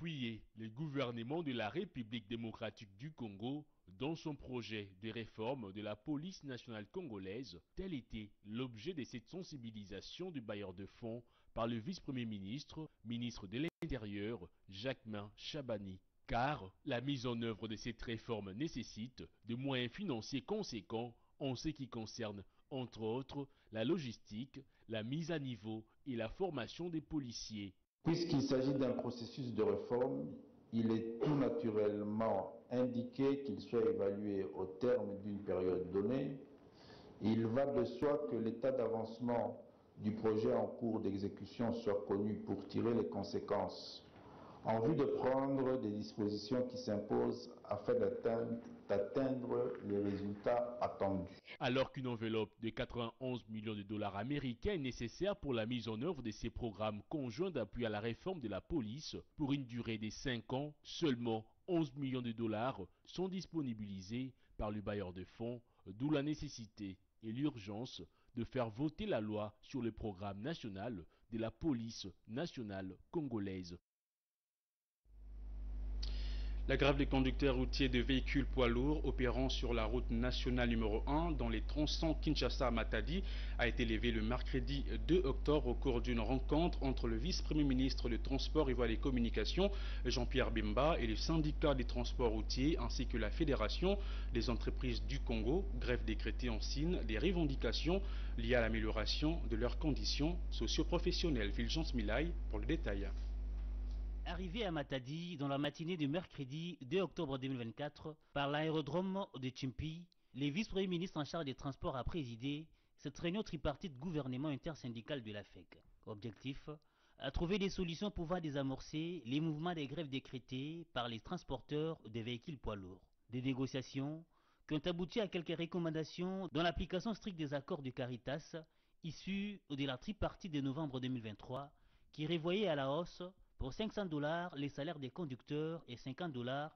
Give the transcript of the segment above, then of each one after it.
appuyer le gouvernement de la République démocratique du Congo dans son projet de réforme de la police nationale congolaise. Tel était l'objet de cette sensibilisation du bailleur de fonds par le vice-premier ministre, ministre de l'Intérieur, Jacquemain Chabani. Car la mise en œuvre de cette réforme nécessite de moyens financiers conséquents en ce qui concerne, entre autres, la logistique, la mise à niveau et la formation des policiers. Puisqu'il s'agit d'un processus de réforme, il est tout naturellement indiqué qu'il soit évalué au terme d'une période donnée. Il va de soi que l'état d'avancement du projet en cours d'exécution soit connu pour tirer les conséquences en vue de prendre des dispositions qui s'imposent afin d'atteindre les résultats attendus. Alors qu'une enveloppe de 91 millions de dollars américains est nécessaire pour la mise en œuvre de ces programmes conjoints d'appui à la réforme de la police pour une durée de 5 ans, seulement 11 millions de dollars sont disponibilisés par le bailleur de fonds, d'où la nécessité et l'urgence de faire voter la loi sur le programme national de la police nationale congolaise. La grève des conducteurs routiers de véhicules poids lourds opérant sur la route nationale numéro 1 dans les tronçons Kinshasa-Matadi a été levée le mercredi 2 octobre au cours d'une rencontre entre le vice-premier ministre des Transports et Voies des Communications, Jean-Pierre Bemba, et le syndicat des transports routiers ainsi que la Fédération des entreprises du Congo, grève décrétée en signe des revendications liées à l'amélioration de leurs conditions socio-professionnelles. Fulgence Milaï pour le détail. Arrivé à Matadi dans la matinée du mercredi 2 octobre 2024 par l'aérodrome de Chimpi, le vice-premier ministre en charge des transports a présidé cette réunion tripartite gouvernement intersyndical de l'AFEC. Objectif, à trouver des solutions pouvant désamorcer les mouvements des grèves décrétés par les transporteurs de véhicules poids lourds. Des négociations qui ont abouti à quelques recommandations dans l'application stricte des accords de Caritas issus de la tripartite de novembre 2023 qui revoyait à la hausse pour 500 $ les salaires des conducteurs et 50 $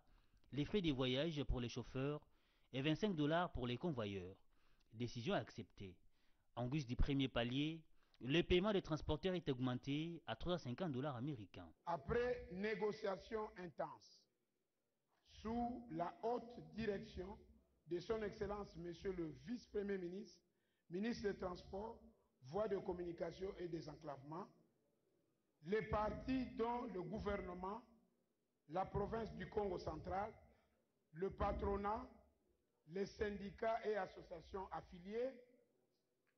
les frais de voyage pour les chauffeurs et 25 $ pour les convoyeurs. Décision acceptée. En guise du premier palier, le paiement des transporteurs est augmenté à 350 $ américains. Après négociation intense, sous la haute direction de son Excellence Monsieur le Vice-Premier ministre, ministre des Transports, Voies de Communication et des Enclavements, les partis dont le gouvernement, la province du Congo central, le patronat, les syndicats et associations affiliées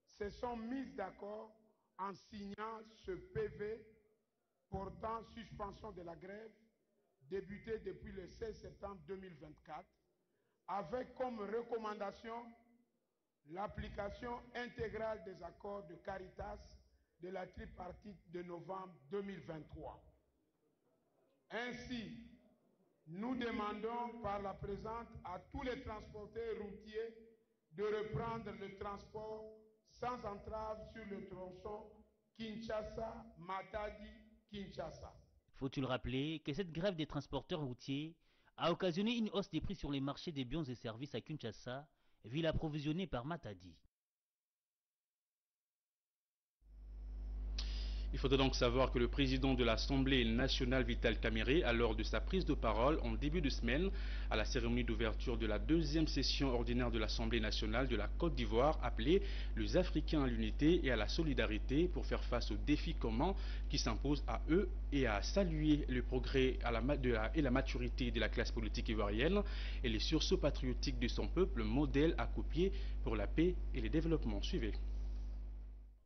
se sont mis d'accord en signant ce PV portant suspension de la grève débutée depuis le 16 septembre 2024 avec comme recommandation l'application intégrale des accords de Caritas de la tripartite de novembre 2023. Ainsi, nous demandons par la présente à tous les transporteurs routiers de reprendre le transport sans entrave sur le tronçon Kinshasa-Matadi-Kinshasa. Faut-il rappeler que cette grève des transporteurs routiers a occasionné une hausse des prix sur les marchés des biens et services à Kinshasa, ville approvisionnée par Matadi. Il faudrait donc savoir que le président de l'Assemblée nationale, Vital Kamerhe, à l'heure de sa prise de parole en début de semaine, à la cérémonie d'ouverture de la deuxième session ordinaire de l'Assemblée nationale de la Côte d'Ivoire, appelé les Africains à l'unité et à la solidarité pour faire face aux défis communs qui s'imposent à eux et à saluer le progrès et la maturité de la classe politique ivoirienne et les sursauts patriotiques de son peuple, modèle à copier pour la paix et le développement. Suivez.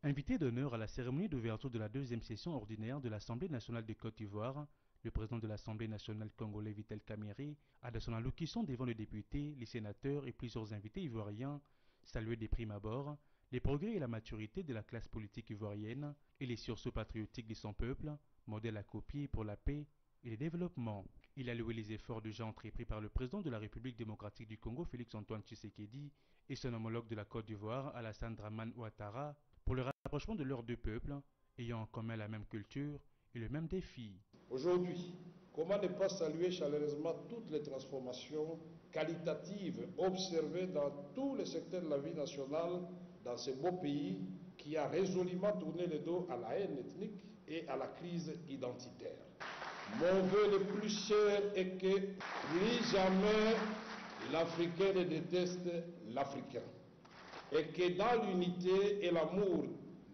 Invité d'honneur à la cérémonie d'ouverture de la deuxième session ordinaire de l'Assemblée nationale de Côte d'Ivoire, le président de l'Assemblée nationale congolais Vital Kamerhe a dans son allocution devant les députés, les sénateurs et plusieurs invités ivoiriens salué des primes abord les progrès et la maturité de la classe politique ivoirienne et les sursauts patriotiques de son peuple, modèle à copier pour la paix et le développement. Il a loué les efforts déjà entrepris par le président de la République démocratique du Congo, Félix-Antoine Tshisekedi, et son homologue de la Côte d'Ivoire, Alassane Dramane Ouattara, pour le rapprochement de leurs deux peuples, ayant en commun la même culture et le même défi. Aujourd'hui, comment ne pas saluer chaleureusement toutes les transformations qualitatives observées dans tous les secteurs de la vie nationale dans ce beau pays qui a résolument tourné le dos à la haine ethnique et à la crise identitaire. Mon vœu le plus cher est que plus jamais l'Africain ne déteste l'Africain. Et que dans l'unité et l'amour,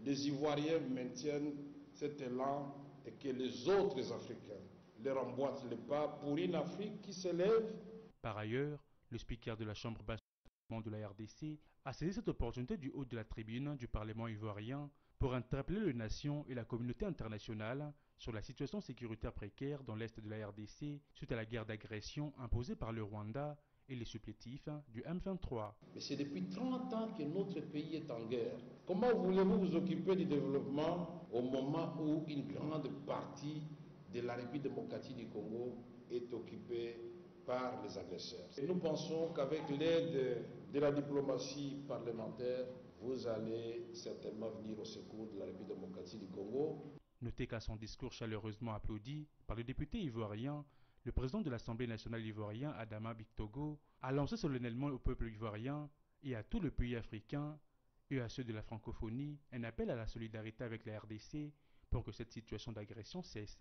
les Ivoiriens maintiennent cet élan et que les autres Africains leur emboîtent le pas pour une Afrique qui s'élève. Par ailleurs, le speaker de la Chambre basse de la RDC a saisi cette opportunité du haut de la tribune du Parlement ivoirien pour interpeller les nations et la communauté internationale sur la situation sécuritaire précaire dans l'est de la RDC suite à la guerre d'agression imposée par le Rwanda et les supplétifs du M23. Mais c'est depuis 30 ans que notre pays est en guerre. Comment voulez-vous vous occuper du développement au moment où une grande partie de la République démocratique du Congo est occupée par les agresseurs? Et nous pensons qu'avec l'aide de la diplomatie parlementaire, vous allez certainement venir au secours de la République démocratique du Congo. Notez qu'à son discours chaleureusement applaudi par le député ivoirien, le président de l'Assemblée nationale ivoirien, Adama Bictogo, a lancé solennellement au peuple ivoirien et à tout le pays africain et à ceux de la francophonie un appel à la solidarité avec la RDC pour que cette situation d'agression cesse.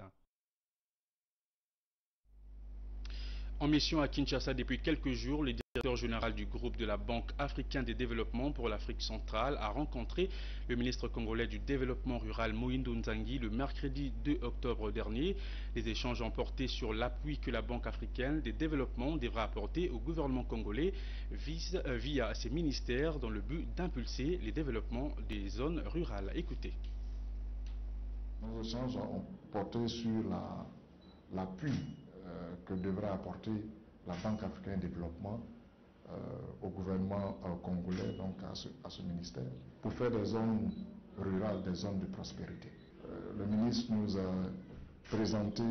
En mission à Kinshasa depuis quelques jours, le directeur général du groupe de la Banque africaine de développement pour l'Afrique centrale a rencontré le ministre congolais du développement rural Moïndo Nzangi le mercredi 2 octobre dernier. Les échanges ont porté sur l'appui que la Banque africaine de développement devra apporter au gouvernement congolais via ses ministères dans le but d'impulser les développements des zones rurales. Écoutez. Nos échanges ont porté sur l'appui que devrait apporter la Banque africaine de développement au gouvernement congolais, donc à ce ministère, pour faire des zones rurales, des zones de prospérité. Le ministre nous a présenté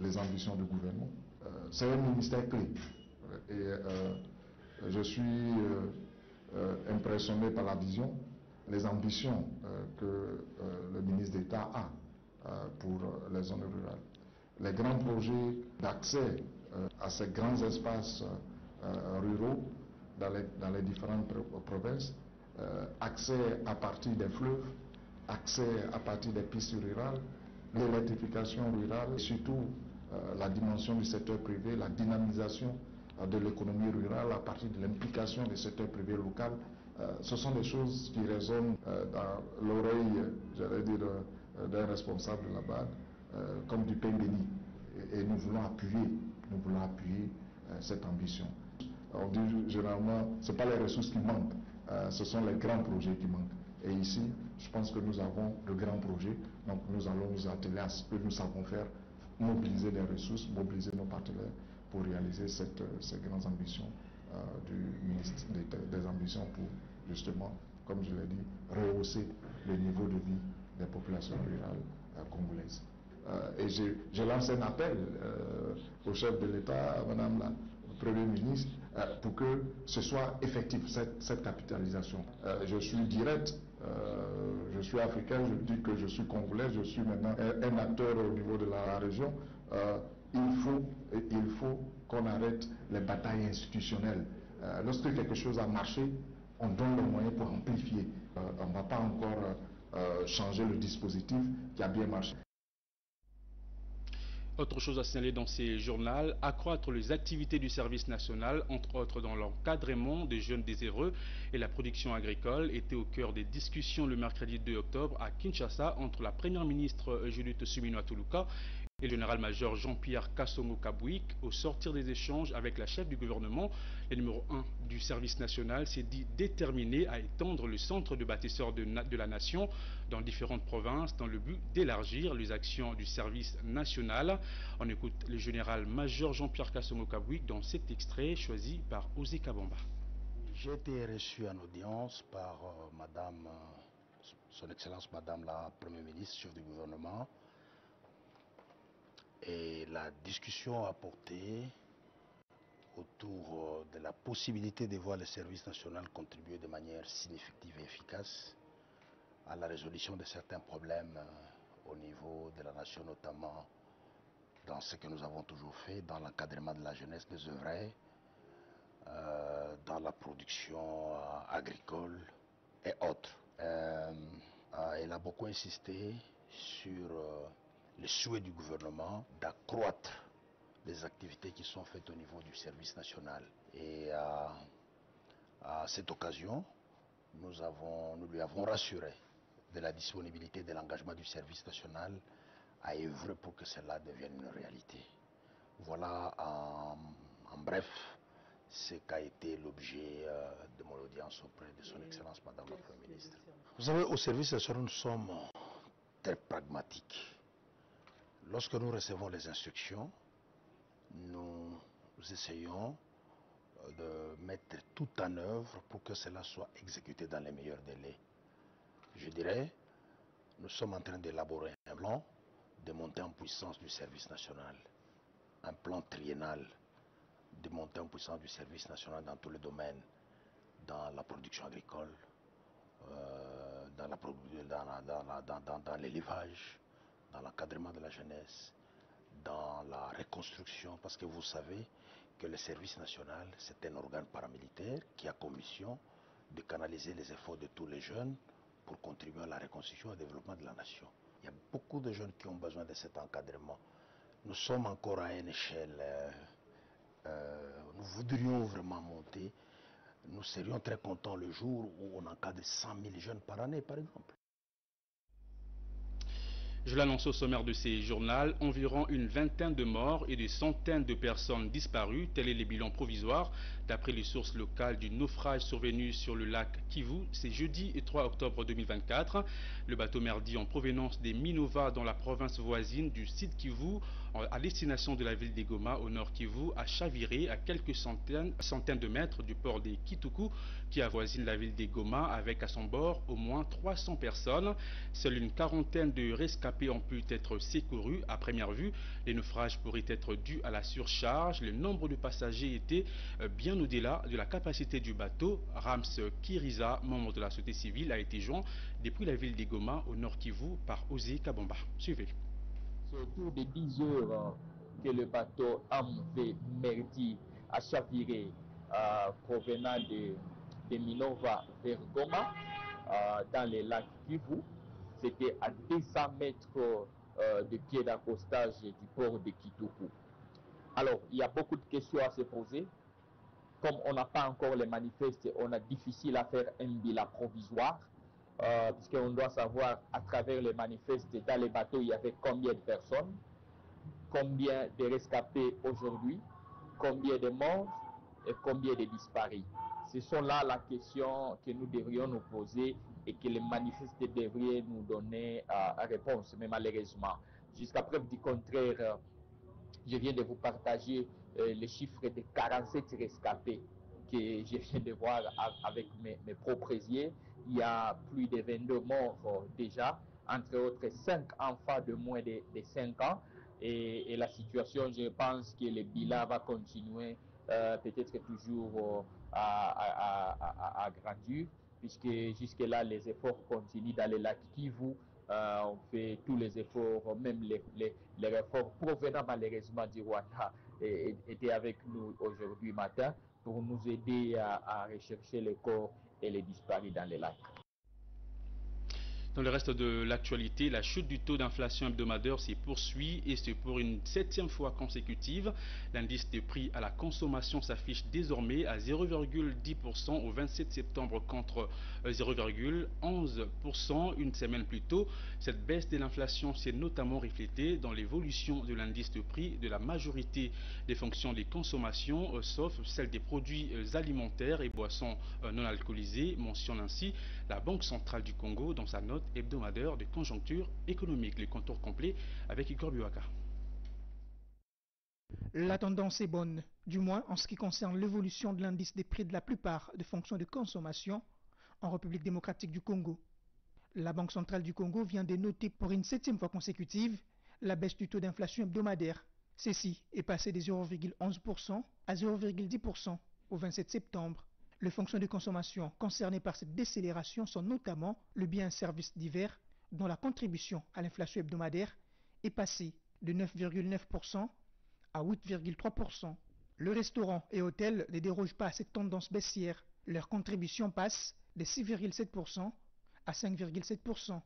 les ambitions du gouvernement. C'est un ministère clé et je suis impressionné par la vision, les ambitions que le ministre d'État a pour les zones rurales. Les grands projets d'accès à ces grands espaces ruraux dans les différentes provinces, accès à partir des fleuves, accès à partir des pistes rurales, l'électrification rurale, et surtout la dimension du secteur privé, la dynamisation de l'économie rurale à partir de l'implication du secteur privé local. Ce sont des choses qui résonnent dans l'oreille, j'allais dire, d'un responsable de la BAD, comme du pain béni. Et nous voulons appuyer cette ambition. On dit généralement, ce n'est pas les ressources qui manquent, ce sont les grands projets qui manquent. Et ici, je pense que nous avons de grands projets, donc nous allons nous atteler à ce que nous savons faire, mobiliser les ressources, mobiliser nos partenaires pour réaliser ces grandes ambitions du ministre des ambitions pour justement, comme je l'ai dit, rehausser le niveau de vie des populations rurales congolaises. Et je lance un appel au chef de l'État, à Madame la Première ministre, pour que ce soit effectif, cette capitalisation. Je suis direct, je suis africain, je dis que je suis congolais, je suis maintenant un acteur au niveau de la région. Il faut qu'on arrête les batailles institutionnelles. Lorsque quelque chose a marché, on donne les moyens pour amplifier. On ne va pas encore changer le dispositif qui a bien marché. Autre chose à signaler dans ces journaux, accroître les activités du service national, entre autres dans l'encadrement des jeunes désireux et la production agricole, était au cœur des discussions le mercredi 2 octobre à Kinshasa entre la première ministre Judith Suminwa Tuluka et le général-major Jean-Pierre Kasongo Kabouik. Au sortir des échanges avec la chef du gouvernement, le numéro 1 du service national s'est dit déterminé à étendre le centre de bâtisseurs de la nation dans différentes provinces dans le but d'élargir les actions du service national. On écoute le général-major Jean-Pierre Kasongo Kabouik dans cet extrait choisi par Osé Kabamba. J'ai été reçu en audience par son Excellence Madame la Première ministre, chef du gouvernement. Et la discussion a porté autour de la possibilité de voir le service national contribuer de manière significative et efficace à la résolution de certains problèmes au niveau de la nation, notamment dans ce que nous avons toujours fait, dans l'encadrement de la jeunesse des œuvrés, dans la production agricole et autres. Elle a beaucoup insisté sur le souhait du gouvernement d'accroître les activités qui sont faites au niveau du service national. Et à cette occasion, nous lui avons rassuré de la disponibilité et de l'engagement du service national à œuvrer pour que cela devienne une réalité. Voilà en bref ce qu'a été l'objet de mon audience auprès de son Excellence Madame la Première ministre. Vous savez, au service national, nous sommes très pragmatiques. Lorsque nous recevons les instructions, nous essayons de mettre tout en œuvre pour que cela soit exécuté dans les meilleurs délais. Je dirais, nous sommes en train d'élaborer un plan de montée en puissance du service national, un plan triennal de montée en puissance du service national dans tous les domaines, dans la production agricole, dans l'élevage, dans l'encadrement de la jeunesse, dans la reconstruction, parce que vous savez que le service national, c'est un organe paramilitaire qui a comme mission de canaliser les efforts de tous les jeunes pour contribuer à la reconstruction et au développement de la nation. Il y a beaucoup de jeunes qui ont besoin de cet encadrement. Nous sommes encore à une échelle, nous voudrions vraiment monter. Nous serions très contents le jour où on encadre 100 000 jeunes par année, par exemple. Je l'annonce au sommaire de ces journaux, environ une vingtaine de morts et des centaines de personnes disparues. Tel est le bilan provisoire d'après les sources locales du naufrage survenu sur le lac Kivu. C'est jeudi 3 octobre 2024. Le bateau merdi en provenance des Minova dans la province voisine du site Kivu à destination de la ville des Goma au nord Kivu a chaviré à quelques centaines de mètres du port des Kituku qui avoisine la ville des Goma avec à son bord au moins 300 personnes. Seule une quarantaine de rescapés ont pu être secourus. À première vue, les naufrages pourraient être dus à la surcharge. Le nombre de passagers était bien au-delà de la capacité du bateau. Rams Kiriza, membre de la société civile, a été joint depuis la ville des Goma au nord Kivu par Osé Kabomba. Suivez. C'est autour de 10 heures que le bateau MV Merdi a chaviré provenant de Minova vers Goma dans les lacs Kivu. C'était à 200 mètres de pied d'accostage du port de Kituku. Alors, il y a beaucoup de questions à se poser. Comme on n'a pas encore les manifestes, on a difficile à faire un bilan provisoire. Puisqu'on doit savoir à travers les manifestes, dans les bateaux, il y avait combien de personnes, combien de rescapés aujourd'hui, combien de morts et combien de disparus. Ce sont là la question que nous devrions nous poser et que les manifestes devraient nous donner réponse. Mais malheureusement, jusqu'à preuve du contraire, je viens de vous partager les chiffres de 47 rescapés que je viens de voir avec mes propres yeux. Il y a plus de 22 morts déjà, entre autres 5 enfants de moins de 5 ans. Et la situation, je pense que le bilan va continuer peut-être toujours à grandir, puisque jusque-là, les efforts continuent dans les lacs Kivu. On fait tous les efforts, même les efforts provenant malheureusement du Rwanda étaient avec nous aujourd'hui matin pour nous aider à rechercher les corps et les disparus dans les lacs. Dans le reste de l'actualité, la chute du taux d'inflation hebdomadaire s'y poursuit et c'est pour une 7e fois consécutive. L'indice des prix à la consommation s'affiche désormais à 0,10% au 27 septembre contre 0,11% une semaine plus tôt. Cette baisse de l'inflation s'est notamment reflétée dans l'évolution de l'indice de prix de la majorité des fonctions des consommations, sauf celle des produits alimentaires et boissons non alcoolisées, mentionne ainsi la Banque centrale du Congo dans sa note hebdomadaire de conjoncture économique. Les contours complets avec Igor Biwaka. La tendance est bonne, du moins en ce qui concerne l'évolution de l'indice des prix de la plupart des fonctions de consommation en République démocratique du Congo. La Banque centrale du Congo vient de noter pour une 7e fois consécutive la baisse du taux d'inflation hebdomadaire. Ceci est passé de 0,11% à 0,10% au 27 septembre. Les fonctions de consommation concernées par cette décélération sont notamment le bien et services divers, dont la contribution à l'inflation hebdomadaire est passée de 9,9% à 8,3%. Le restaurant et hôtel ne dérogent pas à cette tendance baissière. Leur contribution passe de 6,7% à 5,7%.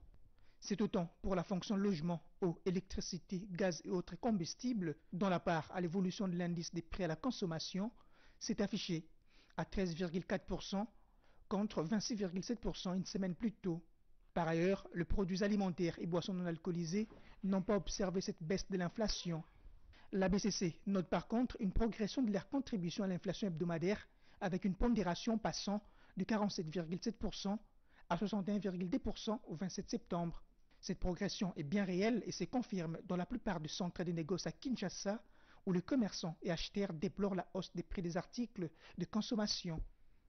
C'est autant pour la fonction logement, eau, électricité, gaz et autres combustibles, dont la part à l'évolution de l'indice des prix à la consommation s'est affichée à 13,4% contre 26,7% une semaine plus tôt. Par ailleurs, les produits alimentaires et boissons non alcoolisées n'ont pas observé cette baisse de l'inflation. La BCC note par contre une progression de leur contribution à l'inflation hebdomadaire avec une pondération passant de 47,7% à 61,2% au 27 septembre. Cette progression est bien réelle et se confirme dans la plupart des centres de négoce à Kinshasa où les commerçants et acheteurs déplorent la hausse des prix des articles de consommation.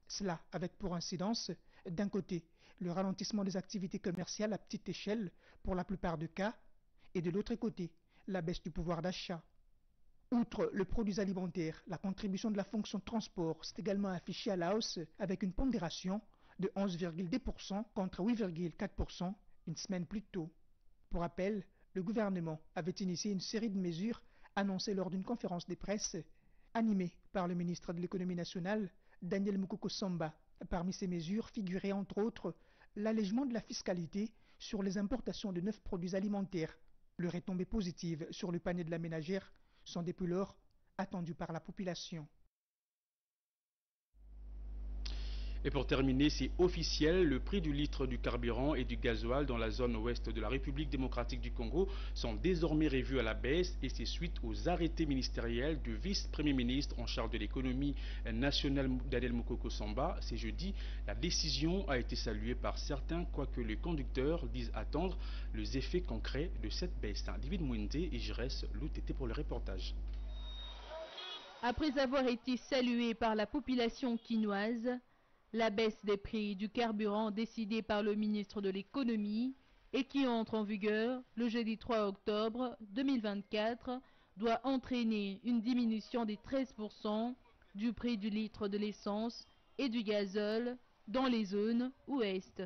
Cela avec pour incidence, d'un côté, le ralentissement des activités commerciales à petite échelle pour la plupart des cas, et de l'autre côté, la baisse du pouvoir d'achat. Outre le produit alimentaire, la contribution de la fonction transport s'est également affichée à la hausse avec une pondération de 11,2% contre 8,4% une semaine plus tôt. Pour rappel, le gouvernement avait initié une série de mesures annoncées lors d'une conférence de presse animée par le ministre de l'économie nationale, Daniel Mukoko Samba. Parmi ces mesures figurait entre autres l'allègement de la fiscalité sur les importations de 9 produits alimentaires. Les retombées positives sur le panier de la ménagère sont depuis lors attendues par la population. Et pour terminer, c'est officiel, le prix du litre du carburant et du gasoil dans la zone ouest de la République démocratique du Congo sont désormais revus à la baisse et c'est suite aux arrêtés ministériels du vice-premier ministre en charge de l'économie nationale Daniel Mukoko Samba. C'est jeudi, la décision a été saluée par certains, quoique les conducteurs disent attendre les effets concrets de cette baisse. David Mwende et Jires Loutété pour le reportage. Après avoir été salué par la population quinoise, la baisse des prix du carburant décidée par le ministre de l'économie et qui entre en vigueur le jeudi 3 octobre 2024 doit entraîner une diminution de 13% du prix du litre de l'essence et du gazole dans les zones ouest.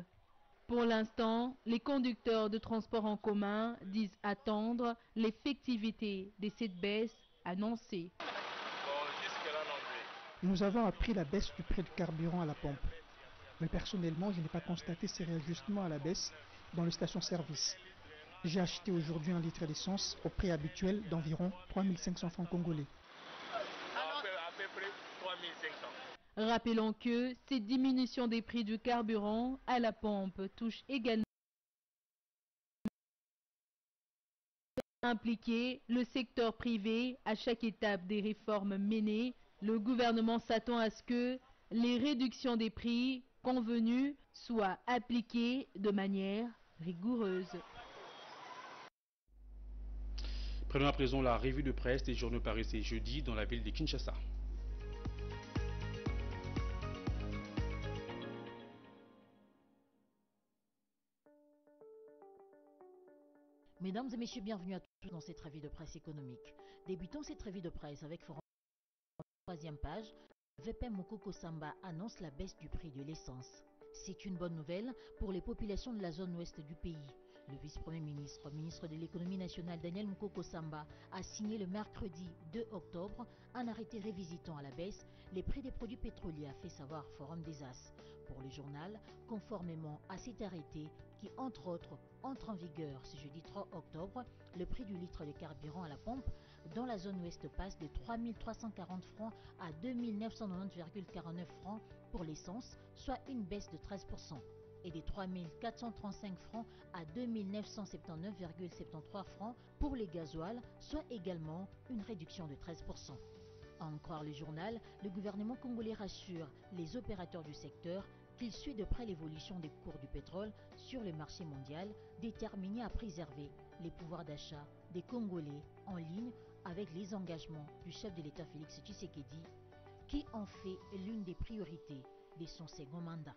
Pour l'instant, les conducteurs de transport en commun disent attendre l'effectivité de cette baisse annoncée. Nous avons appris la baisse du prix du carburant à la pompe. Mais personnellement, je n'ai pas constaté ces réajustements à la baisse dans les stations-service. J'ai acheté aujourd'hui un litre d'essence au prix habituel d'environ 3500 francs congolais. Rappelons que cette diminution des prix du carburant à la pompe touche également impliquer le secteur privé à chaque étape des réformes menées. Le gouvernement s'attend à ce que les réductions des prix convenues soient appliquées de manière rigoureuse. Prenons à présent la revue de presse des journaux parus jeudi dans la ville de Kinshasa. Mesdames et messieurs, bienvenue à tous dans cette revue de presse économique. Débutons cette revue de presse avec Forum. Troisième page, VP Mukoko Samba annonce la baisse du prix de l'essence. C'est une bonne nouvelle pour les populations de la zone ouest du pays. Le vice-premier ministre, ministre de l'économie nationale Daniel Mukoko Samba a signé le mercredi 2 octobre un arrêté révisitant à la baisse les prix des produits pétroliers, a fait savoir Forum des As. Pour le journal, conformément à cet arrêté qui, entre autres, entre en vigueur ce jeudi 3 octobre, le prix du litre de carburant à la pompe dans la zone ouest passe de 3 340 francs à 2 990,49 francs pour l'essence, soit une baisse de 13%, et des 3 435 francs à 2 979,73 francs pour les gasoils, soit également une réduction de 13%. À en croire le journal, le gouvernement congolais rassure les opérateurs du secteur qu'il suit de près l'évolution des cours du pétrole sur le marché mondial, déterminé à préserver les pouvoirs d'achat des Congolais en ligne avec les engagements du chef de l'État Félix Tshisekedi, qui en fait l'une des priorités de son second mandat.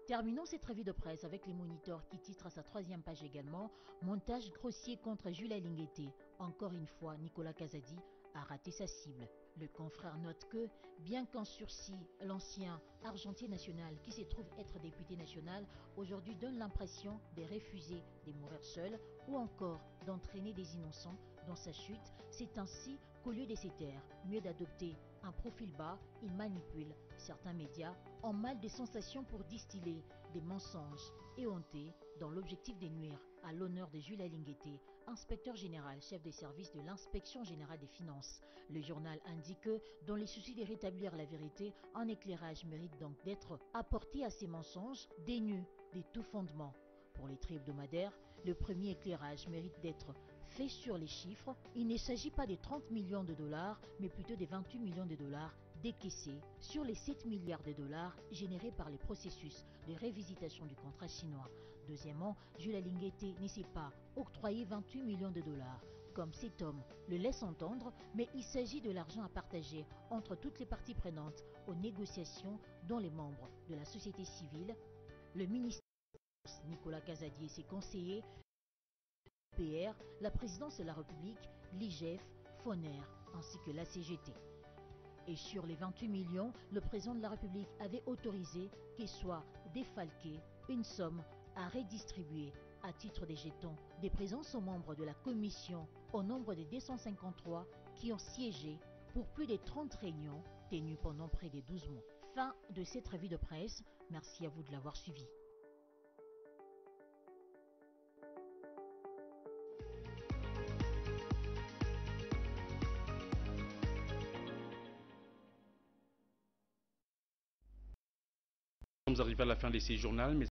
Terminons cette revue de presse avec les moniteurs qui titrent à sa troisième page également « Montage grossier contre Jules Lingueté ». Encore une fois, Nicolas Kazadi a raté sa cible. Le confrère note que, bien qu'en sursis, l'ancien argentier national qui se trouve être député national aujourd'hui donne l'impression de refuser de mourir seul ou encore d'entraîner des innocents dans sa chute, c'est ainsi qu'au lieu de se taire, mieux d'adopter un profil bas, il manipule certains médias en mal des sensations pour distiller des mensonges éhontés dans l'objectif de nuire à l'honneur de Jules Alinguete, inspecteur général, chef des services de l'inspection générale des finances. Le journal indique que, dans les soucis de rétablir la vérité, un éclairage mérite donc d'être apporté à ces mensonges dénus de tout fondement. Pour les traits hebdomadaires, le premier éclairage mérite d'être fait sur les chiffres. Il ne s'agit pas de 30 millions de dollars, mais plutôt de 28 millions de dollars décaissés sur les 7 milliards de dollars générés par les processus de révisitation du contrat chinois. Deuxièmement, Jules Alinguete ne s'est pas octroyé 28 millions de dollars, comme cet homme le laisse entendre, mais il s'agit de l'argent à partager entre toutes les parties prenantes aux négociations, dont les membres de la société civile, le ministre Nicolas Casadier, ses conseillers, PR, la présidence de la République, l'IGF, Foner, ainsi que la CGT. Et sur les 28 millions, le président de la République avait autorisé qu'il soit défalqué une somme à redistribuer à titre des jetons des présences aux membres de la commission au nombre de 253 qui ont siégé pour plus de 30 réunions tenues pendant près de 12 mois. Fin de cette revue de presse. Merci à vous de l'avoir suivi. Nous sommes arrivés à la fin de ces journaux, mais